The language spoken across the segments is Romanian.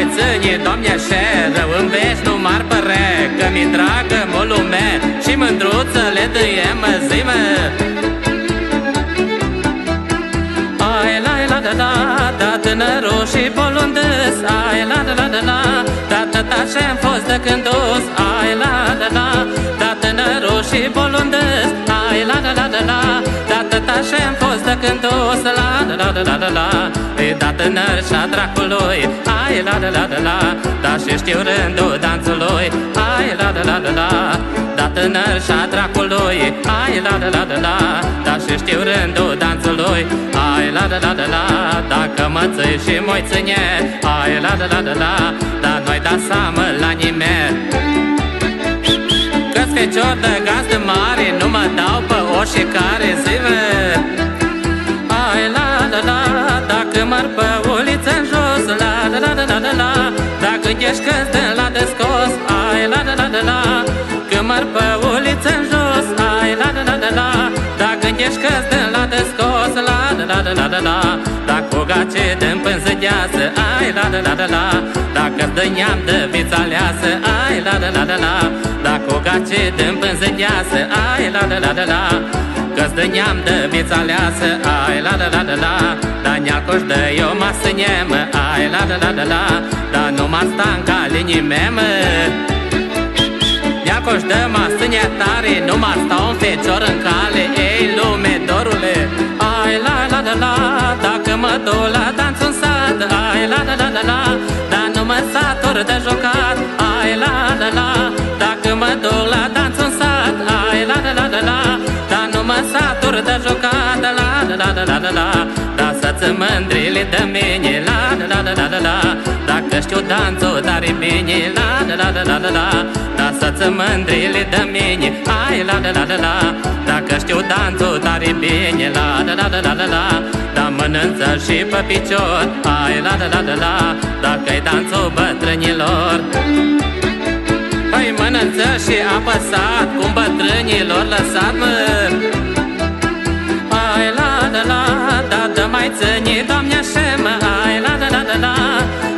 mai ține, Doamne, așa, rău în veci nu m-ar părea, că mi-e dragă mă lume și mândruță le dăiem zi-mă. Ai la la da da, da tânărul și bolundăs, ai la la da da, da tata și-am fost de când-os, ai la da da, da tânărul și bolundăs, ai la la da da, da tata și-am fost de când-os, la la la la la, e da tânăr și-a dracului, ai la la la, da și știu rândul danțului, ai la la la, da tânăr și-a dracului, ai la la la, da și știu rândul danțului, ai la la la, dacă mă ții și mă-i ține, ai la la, dar noi da seamă la nimeni. Că-s fecior de gazdă mare, nu mă dau pe oricare zi-mă. Ai la la, dacă măr pe uliță-n jos, la la, dacă ești că-ți dă la descos, ai la la, că măr pe uliță-n jos, ai la la, dacă ești că-ți dă la descos, la la, dacă o gace dă-n pânzădeasă, ai la la, dacă-ți dă neam de vița aleasă, ai la la, dacă o gace dă-n pânzădeasă, ai la la, că-ți dă neam de vița aleasă, ai la la, dar nealcoș dă eu mă sânemă, ai la la, dar nu mă sta în calinii memă. Nealcoș dă mă sâne tare, nu mă stau un fecior în cale, ei lume dorule, ai la la, dacă mă duc la danț în sat, ai la la, dar nu mă satur de jocat, ai la la, dacă mă duc la danț în sat, ai la la, dar nu mă satur de jocat, la, dar să-ți mândrile de mine, la, dacă știu danțul tare bine, la, dar să-ți mândrile de mine, ai la, dacă știu danțul tare bine, la, dar mănânță și pe picior, ai la, dacă-i danțul bătrânilor. Păi mănânță și apăsat, cum bătrânilor lăsat, mă. Ai la da, dă mai ține, Doamne, așa, mă, ai la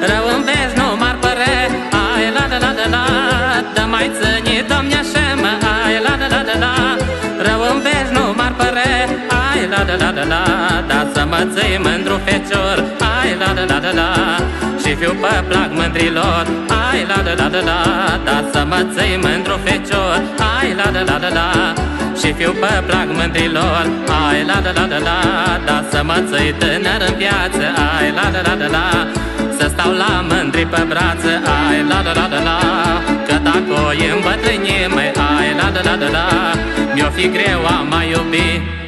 rău în veci nu m-ar părea, ai la dă mai ține, Doamne, așa, mă, ai la rău în veci nu m-ar părea, ai la da să mă ții mândru fecior, ai la și fiu pe plac mândrilor, ai la da să mă ții mândru fecior, ai la și fiu pe plac mândrilor, ai la da să mă ții tânăr în viață, ai la să stau la mândri pe brață, ai la că dacă o îmbătrânim, ai la mi-o fi greu a mai iubi.